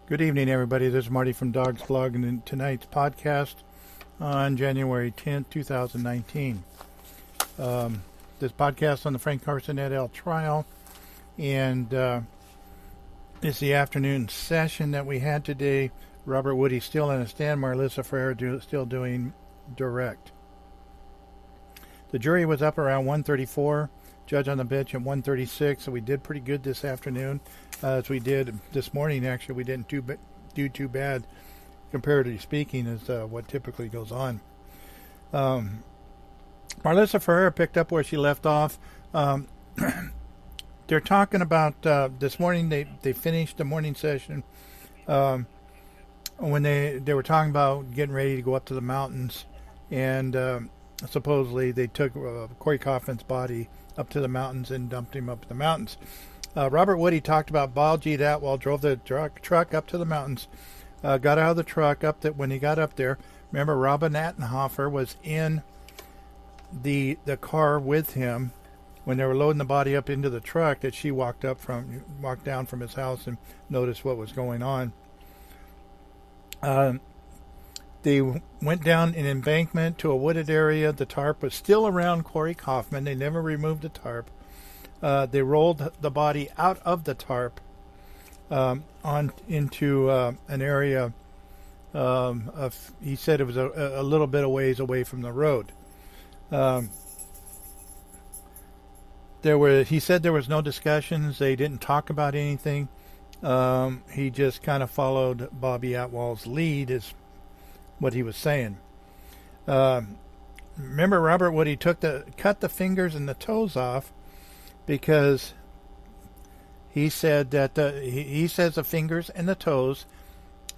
Good evening, everybody. This is Marty from Dawgs blog, and in tonight's podcast on January 10th, 2019. This podcast on the Frank Carson et al. Trial, and it's the afternoon session that we had today. Robert Woody still in a stand, Marlissa Ferrer still doing direct. The jury was up around 1:34. Judge on the bench at 1:36, so we did pretty good this afternoon. As we did this morning, actually, we didn't do too bad, comparatively speaking, as what typically goes on. Marlissa Ferrer picked up where she left off. They're talking about this morning. They finished the morning session when they were talking about getting ready to go up to the mountains, and supposedly they took Corey Kaufman's body up to the mountains and dumped him up the mountains. Robert Woody talked about Baljeet Atwell drove the truck up to the mountains, got out of the truck when he got up there. Remember, Robin Attenhofer was in the car with him when they were loading the body up into the truck. That she walked down from his house and noticed what was going on. They went down an embankment to a wooded area. The tarp was still around Corey Kaufman. They never removed the tarp. They rolled the body out of the tarp into an area. He said it was a little bit of ways away from the road. He said there was no discussions. They didn't talk about anything. He just kind of followed Bobby Atwell's lead, is what he was saying. Remember, Robert Woody cut the fingers and the toes off, because he said that he says the fingers and the toes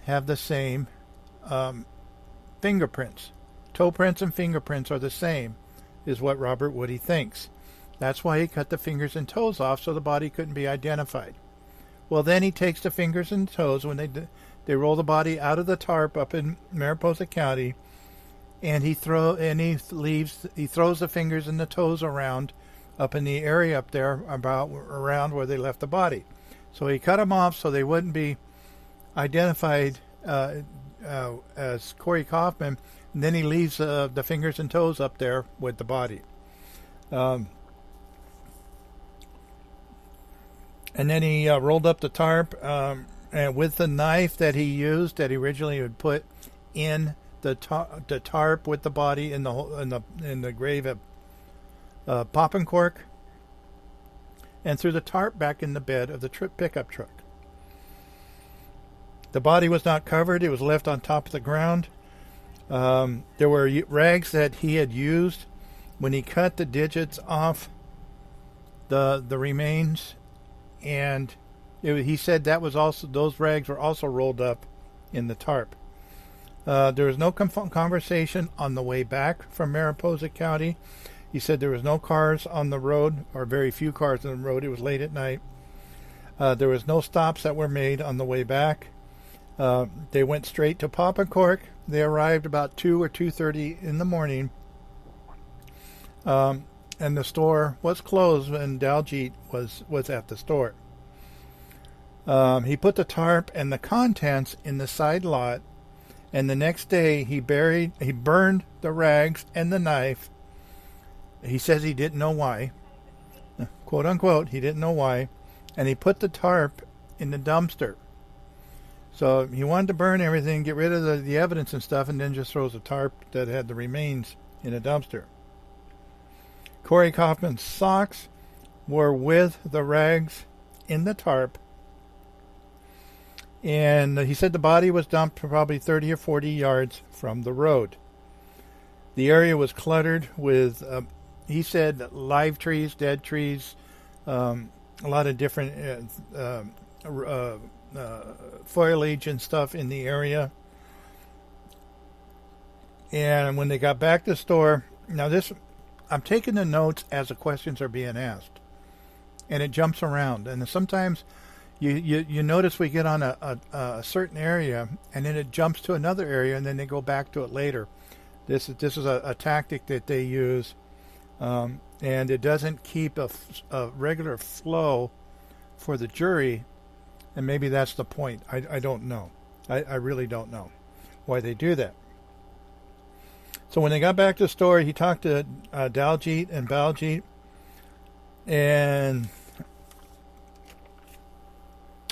have the same fingerprints. Toe prints and fingerprints are the same, is what Robert Woody thinks. That's why he cut the fingers and toes off, so the body couldn't be identified. Well, then he takes the fingers and toes when they roll the body out of the tarp up in Mariposa County, and he throws the fingers and the toes around up in the area up there around where they left the body. So he cut them off so they wouldn't be identified as Corey Kaufman, and then he leaves the fingers and toes up there with the body. And then he rolled up the tarp and with the knife that he used, that he originally would put in the tarp with the body in the grave at popping cork, and threw the tarp back in the bed of the pickup truck. The body was not covered. It was left on top of the ground. There were rags that he had used when he cut the digits off the remains, and he said that was also, those rags were also rolled up in the tarp. There was no conversation on the way back from Mariposa County. He said there was no cars on the road, or very few cars on the road. It was late at night. There was no stops that were made on the way back. They went straight to Papa Cork. They arrived about 2 or 2:30 in the morning. And the store was closed when Baljeet was at the store. He put the tarp and the contents in the side lot, and the next day he burned the rags and the knife. He says he didn't know why, quote unquote, he didn't know why, and he put the tarp in the dumpster. So he wanted to burn everything, get rid of the evidence and stuff, and then just throws the tarp that had the remains in a dumpster. Corey Kaufman's socks were with the rags in the tarp, and he said the body was dumped probably 30 or 40 yards from the road. The area was cluttered with, he said, live trees, dead trees, a lot of different foliage and stuff in the area. And when they got back to the store, now this, I'm taking the notes as the questions are being asked, and it jumps around. And sometimes you notice we get on a certain area, and then it jumps to another area, and then they go back to it later. This is a tactic that they use, and it doesn't keep a regular flow for the jury And maybe that's the point. I don't know. I really don't know why they do that. So when they got back to the store, he talked to Daljit and Baljit, and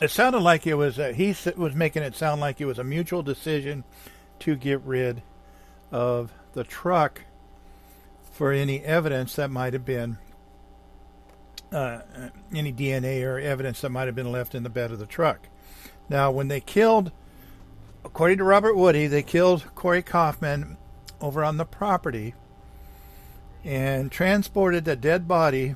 it sounded like it was, he was making it sound like it was a mutual decision to get rid of the truck for any evidence that might have been, any DNA or evidence that might have been left in the bed of the truck. Now, when they killed, according to Robert Woody, they killed Corey Kaufman over on the property and transported the dead body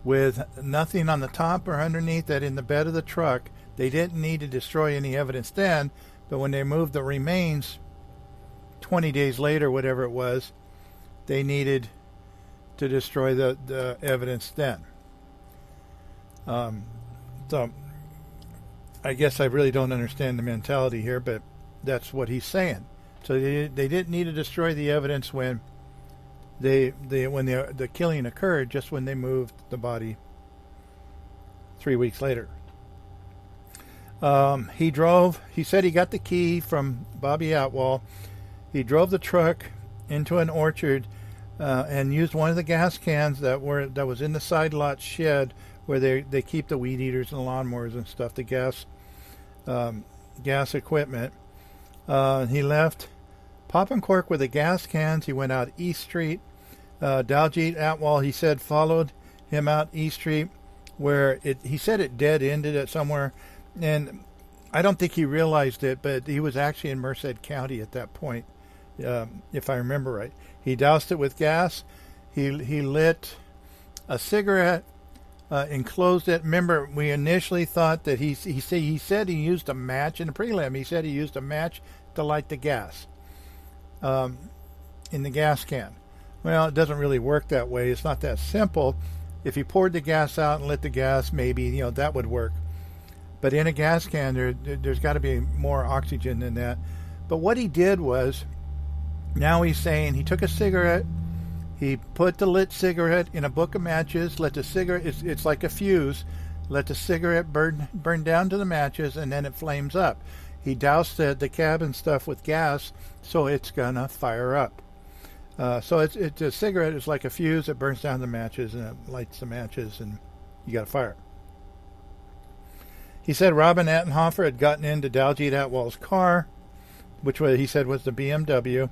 with nothing on the top or underneath that in the bed of the truck. They didn't need to destroy any evidence then, but when they moved the remains 20 days later, whatever it was, they needed to destroy the evidence then. So I guess I really don't understand the mentality here, but that's what he's saying. So they didn't need to destroy the evidence when the killing occurred, just when they moved the body 3 weeks later. He said he got the key from Bobby Atwell. He drove the truck into an orchard and used one of the gas cans that was in the side lot shed where they keep the weed eaters and lawnmowers and stuff, the gas equipment. He left popping cork with the gas cans. He went out East Street. Daljit Atwell, he said, followed him out East Street, where he said it dead-ended at somewhere, and I don't think he realized it, but he was actually in Merced County at that point, if I remember right. He doused it with gas. He lit a cigarette, enclosed it. Remember, we initially thought that he said he used a match in the prelim. He said he used a match to light the gas in the gas can. Well, it doesn't really work that way. It's not that simple. If you poured the gas out and lit the gas, maybe that would work. But in a gas can, there's got to be more oxygen than that. But what he did was, now he's saying he took a cigarette, he put the lit cigarette in a book of matches, let the cigarette, it's like a fuse, let the cigarette burn down to the matches, and then it flames up. He doused the cabin stuff with gas, so it's going to fire up. So it's a cigarette is like a fuse. It burns down the matches and it lights the matches, and you got a fire. He said Robin Attenhofer had gotten into Daljit Atwell's car, which he said was the BMW.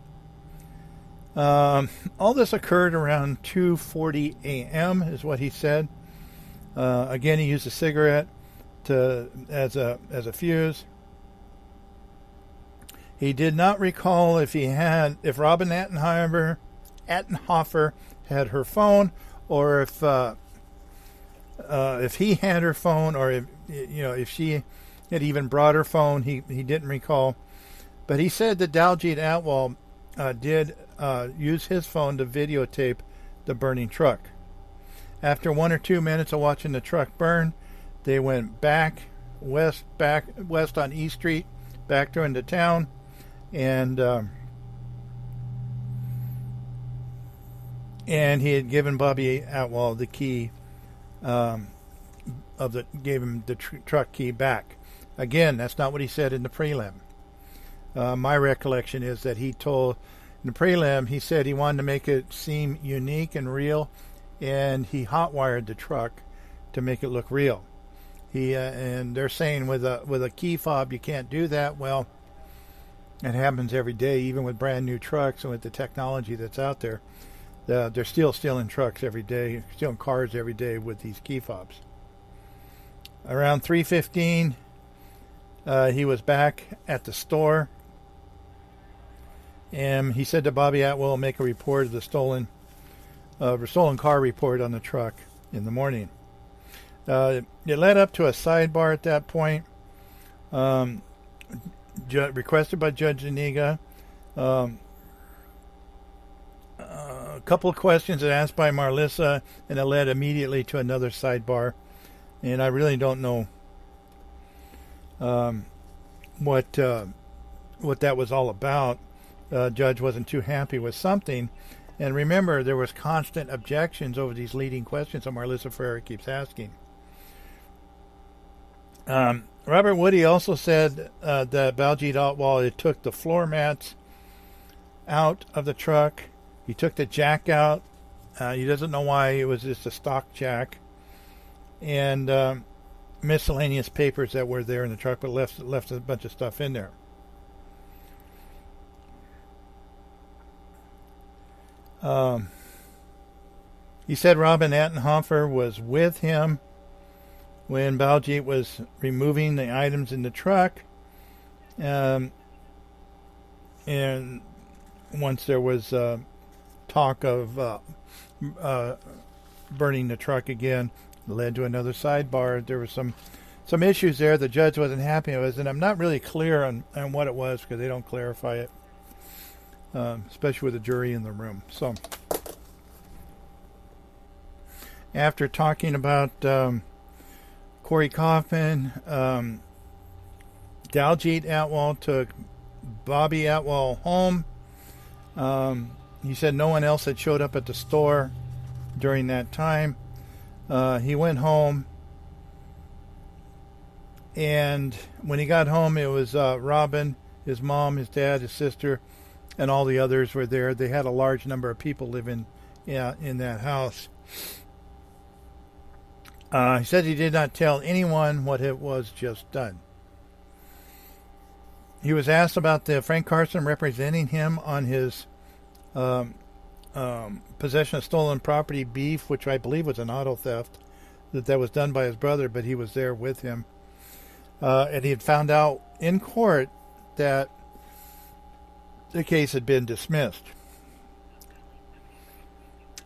All this occurred around 2:40 a.m. is what he said. Again, he used a cigarette as a fuse. He did not recall if Robin Attenhofer had her phone, or if he had her phone, or if she had even brought her phone. He didn't recall, but he said that Daljit Atwell did use his phone to videotape the burning truck. After 1 or 2 minutes of watching the truck burn, they went back west on East Street, back into town. And he had given Bobby Atwell the key gave him the truck key back. Again, that's not what he said in the prelim. My recollection is that he told in the prelim, he said he wanted to make it seem unique and real, and he hot-wired the truck to make it look real. And they're saying with a key fob you can't do that. Well, it happens every day, even with brand new trucks and with the technology that's out there. They're still stealing trucks every day, stealing cars every day with these key fobs. Around 3:15, he was back at the store, and he said to Bobby Atwell, make a report of the stolen car report on the truck in the morning. It led up to a sidebar at that point. Requested by Judge Zuniga. A couple of questions asked by Marlissa, and it led immediately to another sidebar. And I really don't know what that was all about. Judge wasn't too happy with something. And remember, there was constant objections over these leading questions that Marlissa Ferrer keeps asking. Robert Woody also said that Baljeet Atwal had took the floor mats out of the truck. He took the jack out. He doesn't know why. It was just a stock jack. And miscellaneous papers that were there in the truck, but left a bunch of stuff in there. He said Robin Attenhofer was with him when Baljeet was removing the items in the truck. And once there was talk of burning the truck again, it led to another sidebar. There was some issues there the judge wasn't happy with, and I'm not really clear on what it was because they don't clarify it, especially with the jury in the room. So after talking about Corey Kaufman, Baljeet Atwal took Bobby Atwal home. He said no one else had showed up at the store during that time. He went home, and when he got home, it was Robin, his mom, his dad, his sister, and all the others were there. They had a large number of people living in that house. He said he did not tell anyone what it was just done. He was asked about Frank Carson representing him on his possession of stolen property beef, which I believe was an auto theft that was done by his brother, but he was there with him. And he had found out in court that the case had been dismissed.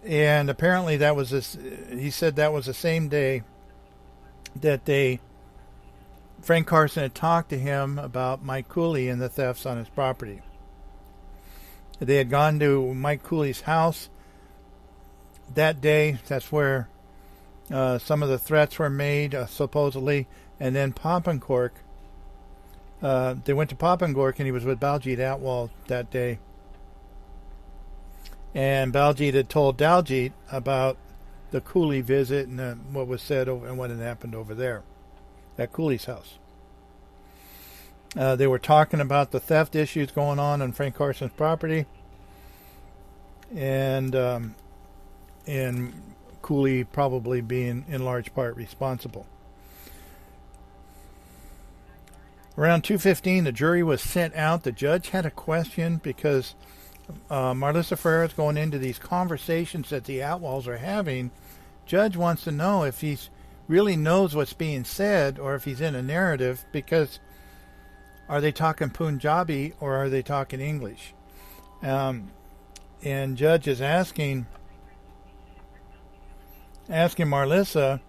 And apparently that was he said that was the same day that Frank Carson had talked to him about Mike Cooley and the thefts on his property. They had gone to Mike Cooley's house that day. That's where some of the threats were made, supposedly. And then Poppencork, they went to Poppencork, and he was with Baljeet Atwal that day. And Baljeet had told Daljeet about the Cooley visit and what was said and what had happened over there at Cooley's house. They were talking about the theft issues going on Frank Carson's property, and Cooley probably being in large part responsible. Around 2:15, the jury was sent out. The judge had a question because Marlissa Ferrer is going into these conversations that the Atwals are having. Judge wants to know if he really knows what's being said or if he's in a narrative, because are they talking Punjabi or are they talking English? And Judge is asking Marlissa,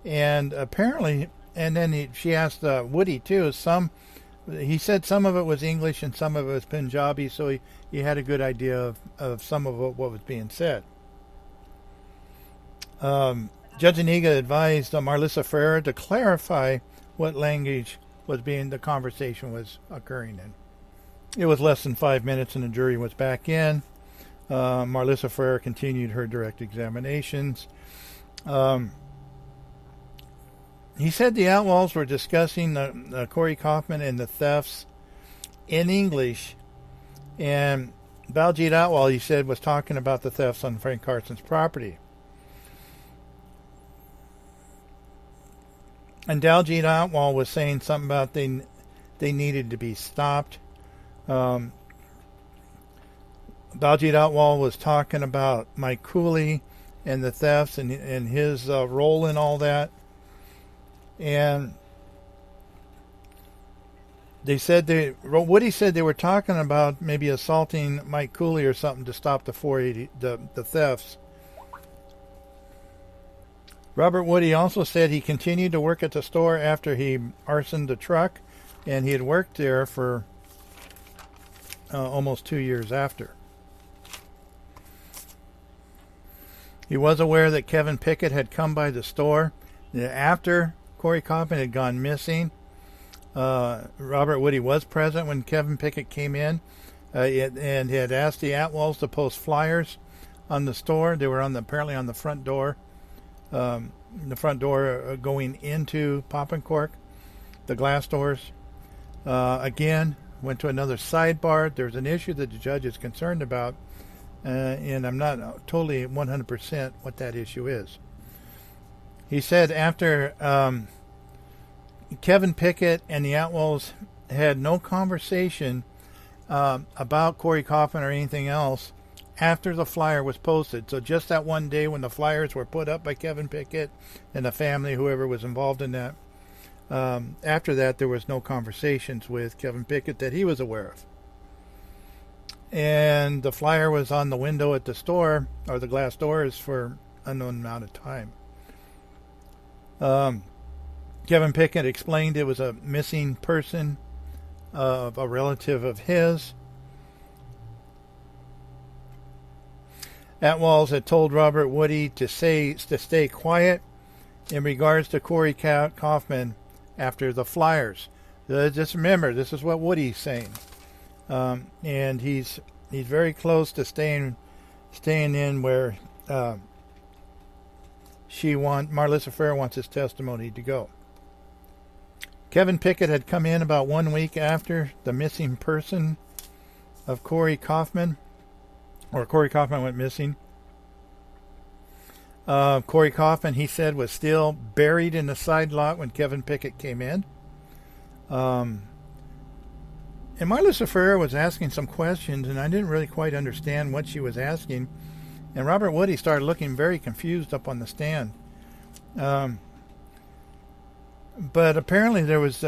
and apparently, and then she asked Woody too. He said some of it was English and some of it was Punjabi, so he had a good idea of some of what was being said. Judge Aniga advised Marlissa Ferrer to clarify what language the conversation was occurring in. It was less than 5 minutes and the jury was back in. Marlissa Ferrer continued her direct examinations. He said the Atwals were discussing the Corey Kaufman and the thefts in English, and Baljeet Atwal, he said, was talking about the thefts on Frank Carson's property. And Daljeet Atwal was saying something about they needed to be stopped. Baljeet Atwal was talking about Mike Cooley and the thefts and his role in all that. And Woody said they were talking about maybe assaulting Mike Cooley or something to stop the thefts. Robert Woody also said he continued to work at the store after he arsoned the truck, and he had worked there for almost 2 years after. He was aware that Kevin Pickett had come by the store after Corey Kaufman had gone missing. Robert Woody was present when Kevin Pickett came in and had asked the Atwals to post flyers on the store. They were apparently on the front door. The front door going into Poppencork. the glass doors. Again, went to another sidebar. There's an issue that the judge is concerned about, and I'm not totally 100% what that issue is. He said after Kevin Pickett and the Atwells had no conversation about Corey Kaufman or anything else after the flyer was posted. So just that one day when the flyers were put up by Kevin Pickett and the family, whoever was involved in that, after that there was no conversations with Kevin Pickett that he was aware of. And the flyer was on the window at the store, or the glass doors, for an unknown amount of time. Kevin Pickett explained it was a missing person of a relative of his. Atwells had told Robert Woody to stay quiet in regards to Corey Kaufman after the flyers. Just remember, this is what Woody's saying, and he's very close to staying in where Marlissa Fair wants his testimony to go. Kevin Pickett had come in about 1 week after the missing person of Corey Kaufman, or Corey Kaufman went missing. Corey Kaufman, he said, was still buried in the side lot when Kevin Pickett came in. And Marlissa Fair was asking some questions, and I didn't really quite understand what she was asking. And Robert Woody started looking very confused up on the stand. But apparently there was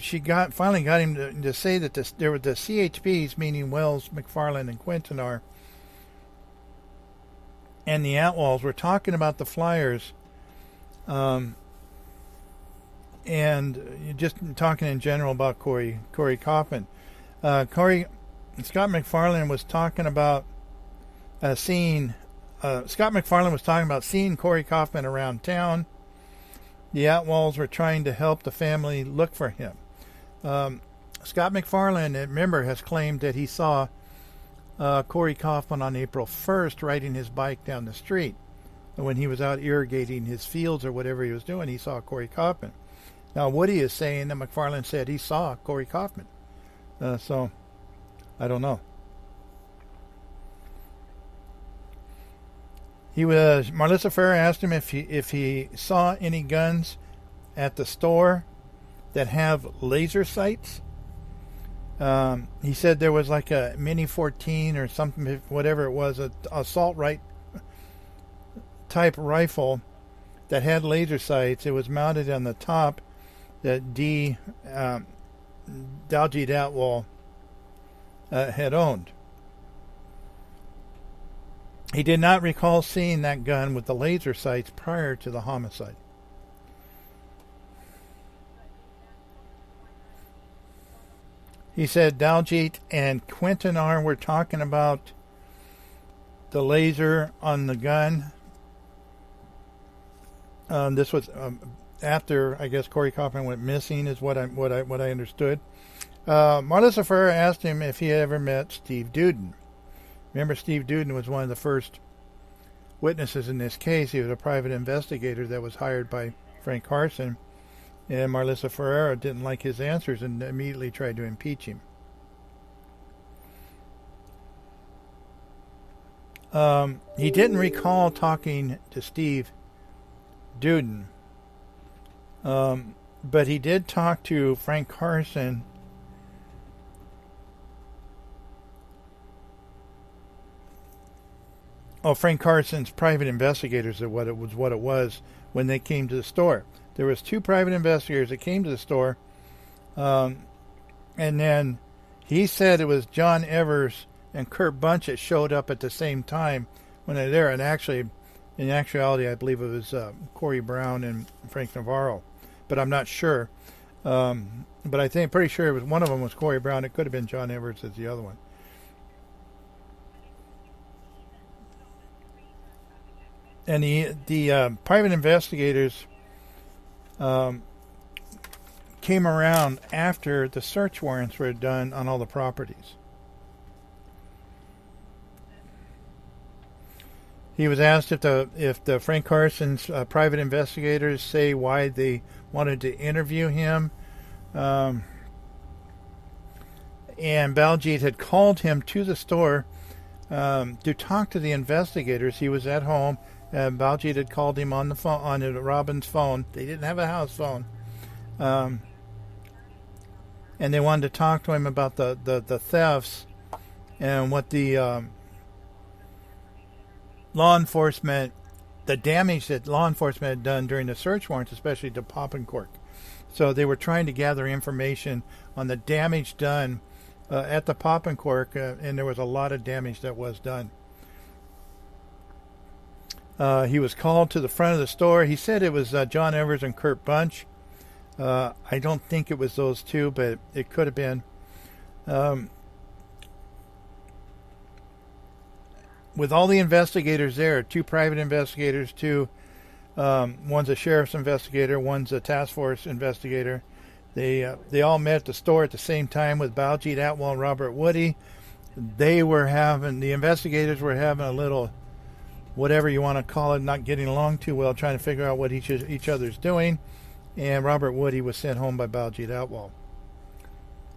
she finally got him to say that there were the CHPs, meaning Wells, McFarland, and Quintanar, and the Atwells were talking about the flyers, and just talking in general about Corey Kaufman. Scott McFarland was talking about seeing Corey Kaufman around town. The Atwells were trying to help the family look for him. Scott McFarland, remember, has claimed that he saw Corey Kaufman on April 1st riding his bike down the street. When he was out irrigating his fields or whatever he was doing, he saw Corey Kaufman. Now, Woody is saying that McFarland said he saw Corey Kaufman. So, I don't know. Marlissa Fair asked him if he saw any guns at the store that have laser sights. He said there was like a Mini 14 or something, whatever it was, an assault type rifle that had laser sights. It was mounted on the top that Daljeet Atwell had owned. He did not recall seeing that gun with the laser sights prior to the homicide. He said Daljeet and Quintanar were talking about the laser on the gun. This was after, I guess, Corey Kaufman went missing, is what I understood. Marlissa Fair asked him if he had ever met Steve Duden. Remember, Steve Duden was one of the first witnesses in this case. He was a private investigator that was hired by Frank Carson, and Marlissa Ferreira didn't like his answers and immediately tried to impeach him. He didn't recall talking to Steve Duden, but he did talk to Frank Carson. Frank Carson's private investigators are what it was when they came to the store. There was two private investigators that came to the store, and then he said it was John Evers and Kurt Bunch that showed up at the same time when they were there. And actually, in actuality, I believe it was Corey Brown and Frank Navarro, but I'm not sure. But I think pretty sure it was one of them was Corey Brown. It could have been John Evers as the other one. And the private investigators came around after the search warrants were done on all the properties. He was asked if the Frank Carson's private investigators say why they wanted to interview him and Baljeet had called him to the store to talk to the investigators. He was at home, and Baljeet had called him on the phone, on Robin's phone. They didn't have a house phone, and they wanted to talk to him about the thefts and what the law enforcement, the damage that law enforcement had done during the search warrants, especially to Poppenkork. So they were trying to gather information on the damage done at the Poppenkork, and there was a lot of damage that was done. He was called to the front of the store. He said it was John Evers and Kurt Bunch. I don't think it was those two, but it could have been. With all the investigators there, 2 private investigators, one's a sheriff's investigator, one's a task force investigator. They all met at the store at the same time with Baljeet Atwell and Robert Woody. The investigators were having a little, whatever you want to call it, not getting along too well, trying to figure out what each other's doing. And Robert Woody was sent home by Baljeet Atwell.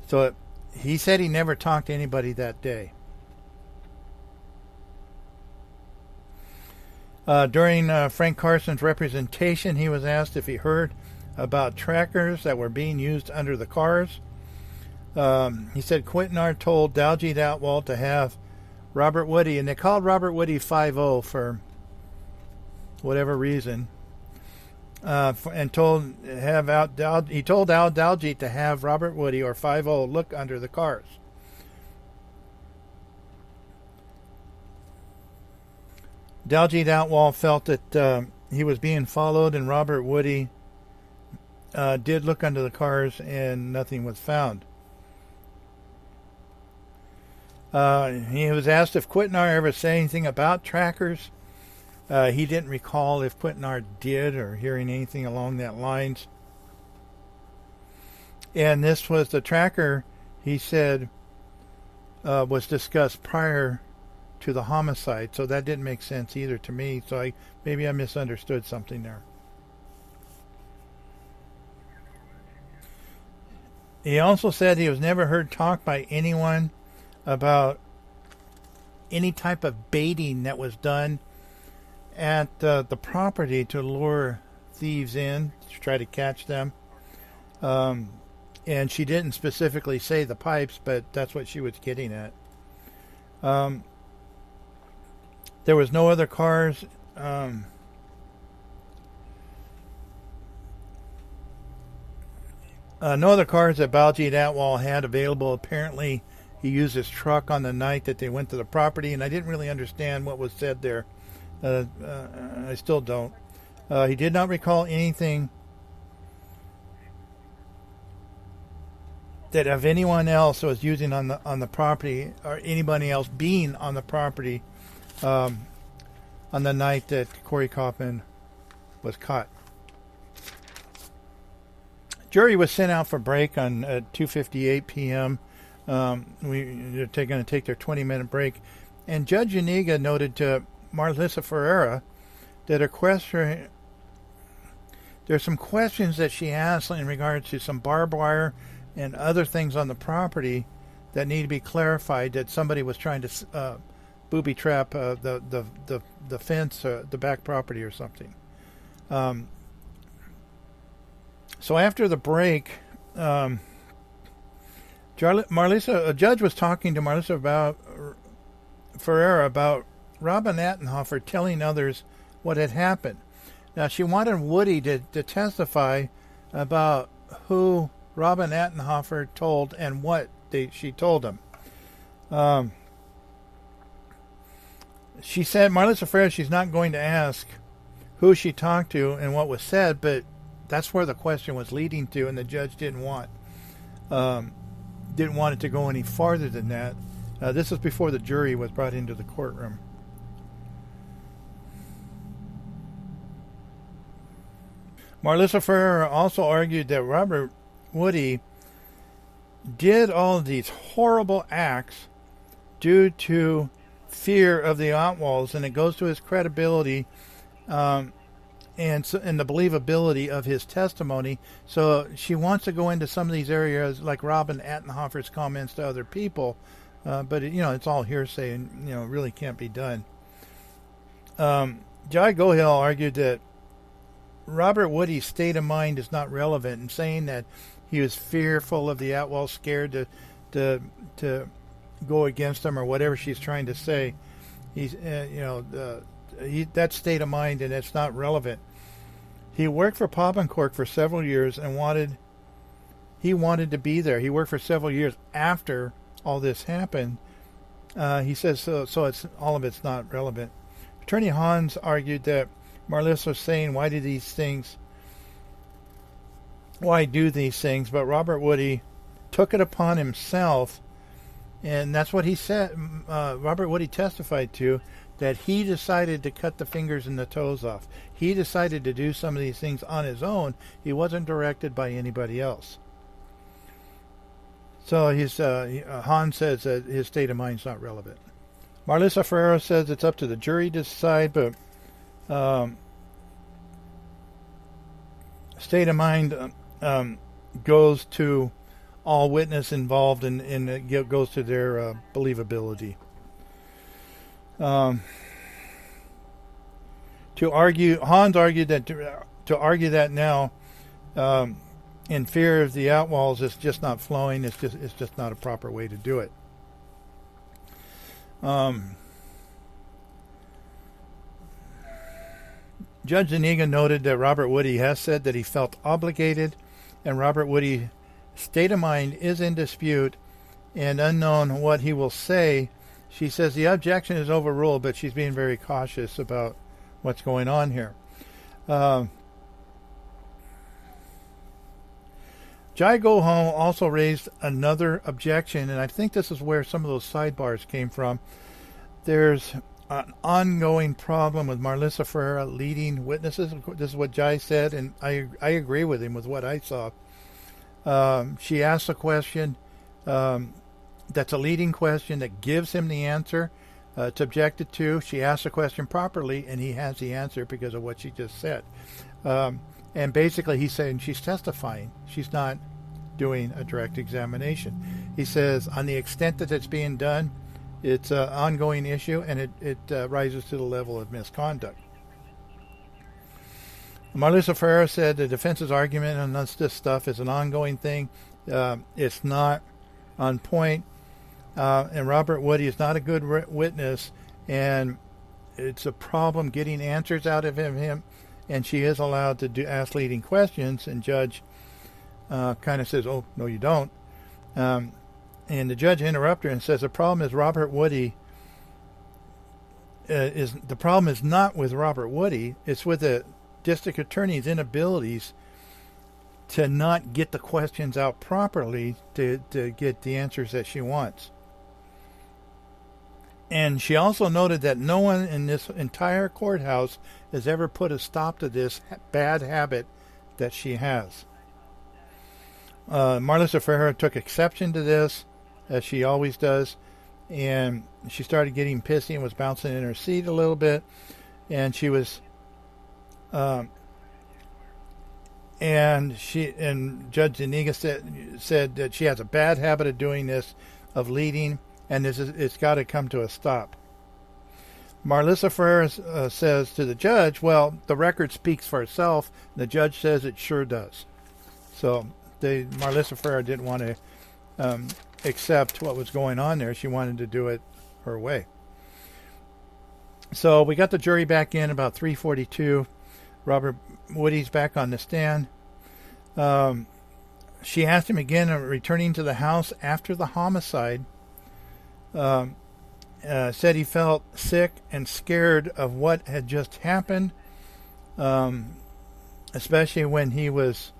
So he said he never talked to anybody that day. During Frank Carson's representation, he was asked if he heard about trackers that were being used under the cars. He said Quintanar told Baljeet Atwell to have Robert Woody, and they called Robert Woody 5-0 for whatever reason, and told Al Baljeet to have Robert Woody or 5-0 look under the cars. Baljeet Atwell felt that he was being followed, and Robert Woody did look under the cars, and nothing was found. He was asked if Quintanar ever said anything about trackers. He didn't recall if Quintanar did or hearing anything along that lines. And this was the tracker, he said, was discussed prior to the homicide, so that didn't make sense either to me. So maybe I misunderstood something there. He also said he was never heard talk by anyone about any type of baiting that was done at the property to lure thieves in, to try to catch them. And she didn't specifically say the pipes, but that's what she was getting at. There was no other cars. No other cars that Baljeet Atwell had available. Apparently, he used his truck on the night that they went to the property, and I didn't really understand what was said there. I still don't. He did not recall anything that of anyone else that was using on the property, or anybody else being on the property on the night that Corey Kaufman was caught. Jury was sent out for break on 2:58 p.m. They're going to take their 20-minute break, and Judge Uniga noted to Marlissa Ferreira that there's some questions that she asked in regards to some barbed wire and other things on the property that need to be clarified, that somebody was trying to booby trap the fence, the back property or something. So after the break, a judge was talking to Marlissa Ferreira about Robin Attenhofer telling others what had happened. Now, she wanted Woody to testify about who Robin Attenhofer told and what she told him. She said, Marlissa Ferreira, she's not going to ask who she talked to and what was said, but that's where the question was leading to, and the judge didn't want it to go any farther than that. This was before the jury was brought into the courtroom. Marlissa Ferreira also argued that Robert Woody did all of these horrible acts due to fear of the Atwells, and it goes to his credibility and the believability of his testimony. So she wants to go into some of these areas, like Robin Attenhofer's comments to other people, but it's all hearsay, and really can't be done. Jai Gohil argued that Robert Woody's state of mind is not relevant, in saying that he was fearful of the Atwells, scared to go against them, or whatever she's trying to say. He's that state of mind, and it's not relevant. He worked for Poppenkork for several years and wanted to be there. He worked for several years after all this happened. He says so it's all of it's not relevant. Attorney Hans argued that Marlissa was saying, why do these things, but Robert Woody took it upon himself, and that's what he said. Robert Woody testified to, that he decided to cut the fingers and the toes off. He decided to do some of these things on his own. He wasn't directed by anybody else. So Hans says that his state of mind is not relevant. Marlissa Ferrero says it's up to the jury to decide, but state of mind goes to all witness involved, and it goes to their believability. Hans argued that to argue that now, in fear of the Atwells, is just not flowing. It's just not a proper way to do it. Judge Zuniga noted that Robert Woody has said that he felt obligated, and Robert Woody's state of mind is in dispute and unknown what he will say. She says the objection is overruled, but she's being very cautious about what's going on here. Jai Gohil also raised another objection, and I think this is where some of those sidebars came from. There's an ongoing problem with Marlissa Ferreira leading witnesses. This is what Jai said, and I agree with him with what I saw. She asked a question that's a leading question that gives him the answer. It's objected to. She asked the question properly, and he has the answer because of what she just said. And basically he's saying she's testifying. She's not doing a direct examination. He says on the extent that it's being done, it's an ongoing issue, and it rises to the level of misconduct. Marlissa Ferreira said the defense's argument on this stuff is an ongoing thing. It's not on point, and Robert Woody is not a good witness, and it's a problem getting answers out of him, and she is allowed to ask leading questions, and judge kind of says, oh, no, you don't. And the judge interrupts her and says the problem is Robert Woody the problem is not with Robert Woody, it's with the district attorney's inabilities to not get the questions out properly to get the answers that she wants. And she also noted that no one in this entire courthouse has ever put a stop to this bad habit that she has. Marlissa Ferreira took exception to this, as she always does, and she started getting pissy and was bouncing in her seat a little bit, and she was and Judge Zuniga said that she has a bad habit of doing this, of leading, and it's got to come to a stop. Marlissa Ferreira says to the judge, well, the record speaks for itself. The judge says it sure does. So Marlissa Ferreira didn't want to accept what was going on there. She wanted to do it her way. So we got the jury back in about 3:42. Robert Woody's back on the stand. She asked him again, returning to the house after the homicide. Said he felt sick and scared of what had just happened, especially when he was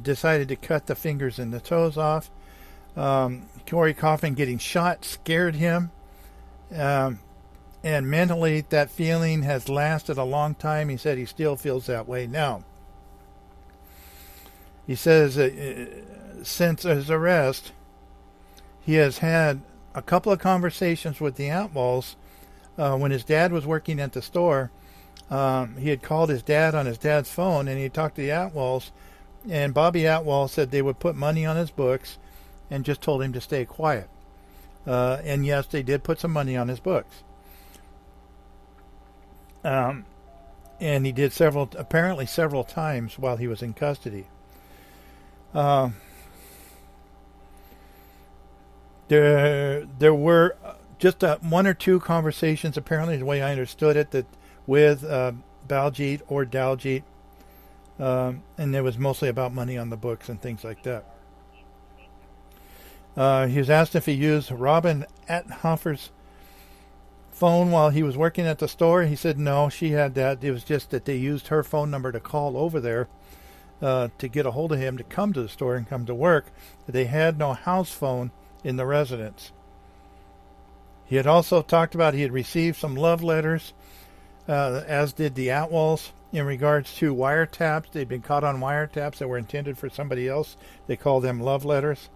decided to cut the fingers and the toes off. Corey Kaufman getting shot scared him, and mentally that feeling has lasted a long time. He said he still feels that way now. He says since his arrest, he has had a couple of conversations with the Atwells when his dad was working at the store. he had called his dad on his dad's phone, and he talked to the Atwalls, and Bobby Atwall said they would put money on his books and just told him to stay quiet. And yes, they did put some money on his books. And he did apparently several times while he was in custody. There were just one or two conversations, apparently, the way I understood it, that with Baljeet or Daljit, and it was mostly about money on the books and things like that. He was asked if he used Robin Athofer's phone while he was working at the store. He said no, she had that. It was just that they used her phone number to call over there to get a hold of him to come to the store and come to work. They had no house phone in the residence. He had also talked about he had received some love letters, as did the Atwalls, in regards to wiretaps. They'd been caught on wiretaps that were intended for somebody else. They called them love letters.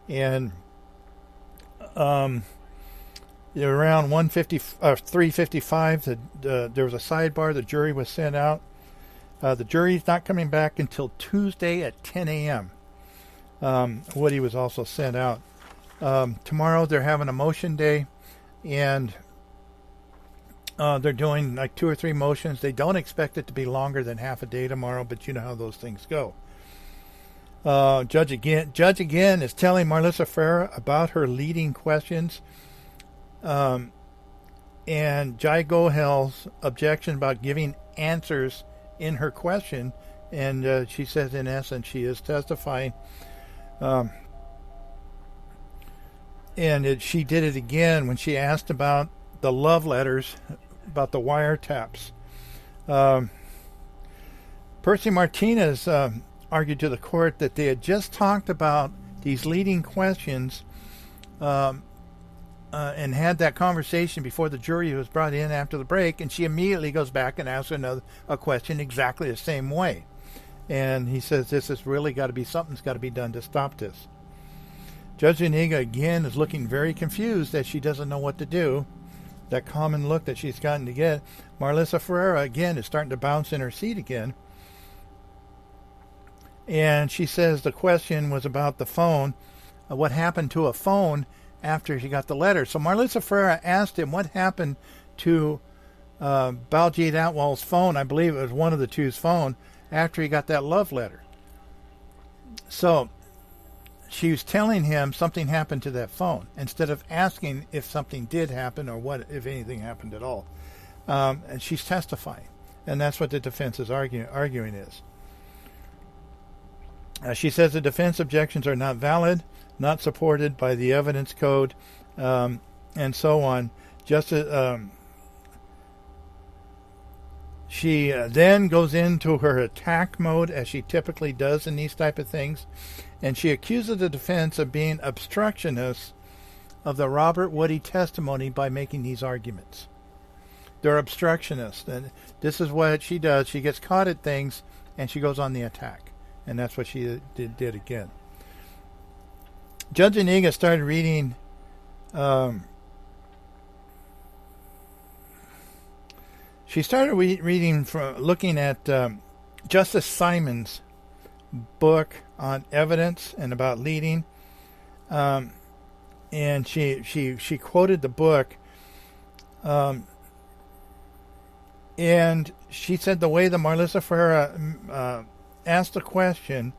And around 3:55, there was a sidebar. The jury was sent out. The jury's not coming back until Tuesday at 10 a.m. Woody was also sent out. Tomorrow they're having a motion day, and they're doing like 2 or 3 motions. They don't expect it to be longer than half a day tomorrow, but you know how those things go. Judge again is telling Marlissa Farah about her leading questions, and Jai Gohel's objection about giving answers in her question, and she says in essence she is testifying, and she did it again when she asked about the love letters, about the wiretaps. Percy Martinez argued to the court that they had just talked about these leading questions and had that conversation before the jury was brought in after the break, and she immediately goes back and asks a question exactly the same way. And he says this has really got to be, something's got to be done to stop this. Judge Zuniga again is looking very confused as she doesn't know what to do. That common look that she's gotten to get. Marlissa Ferreira again is starting to bounce in her seat again. And she says the question was about the phone, what happened to a phone after she got the letter. So Marlissa Ferreira asked him what happened to Baljeet Atwal's phone. I believe it was one of the two's phone after he got that love letter. So she was telling him something happened to that phone instead of asking if something did happen or what, if anything happened at all. And she's testifying. And that's what the defense is arguing is. She says the defense objections are not valid, not supported by the evidence code, and so on. She then goes into her attack mode, as she typically does in these type of things, and she accuses the defense of being obstructionists of the Robert Woody testimony by making these arguments. They're obstructionists, and this is what she does. She gets caught at things, and she goes on the attack. And that's what she did again. Judge Iniga started reading reading from looking at Justice Simon's book on evidence and about leading, and she quoted the book, and she said the way that Marlissa Ferreira asked the question,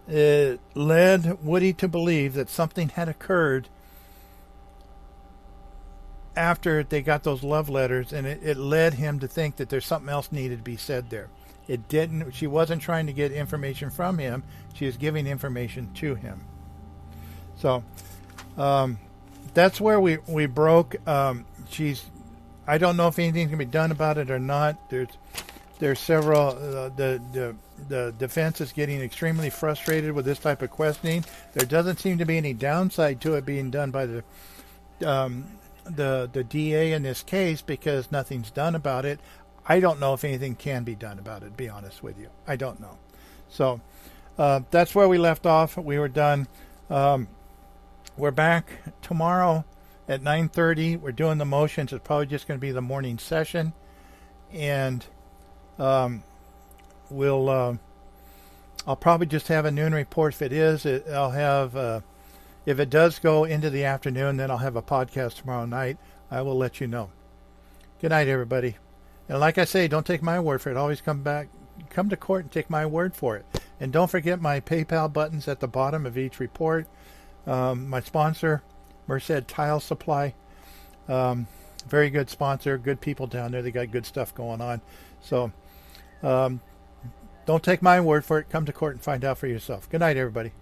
it led Woody to believe that something had occurred after they got those love letters, and it led him to think that there's something else needed to be said there. It didn't. She wasn't trying to get information from him. She was giving information to him. So that's where we broke. I don't know if anything can be done about it or not. There's several. The defense is getting extremely frustrated with this type of questioning. There doesn't seem to be any downside to it being done by the DA in this case, because nothing's done about it. I don't know if anything can be done about it, to be honest with you. I don't know. So that's where we left off. We were done. We're back tomorrow at 9:30. We're doing the motions. It's probably just going to be the morning session. and I'll probably just have a noon report. If it is, I'll have. If it does go into the afternoon, then I'll have a podcast tomorrow night. I will let you know. Good night, everybody. And like I say, don't take my word for it. Always come to court and take my word for it. And don't forget my PayPal buttons at the bottom of each report. My sponsor, Merced Tile Supply. Very good sponsor. Good people down there. They got good stuff going on. So don't take my word for it. Come to court and find out for yourself. Good night, everybody.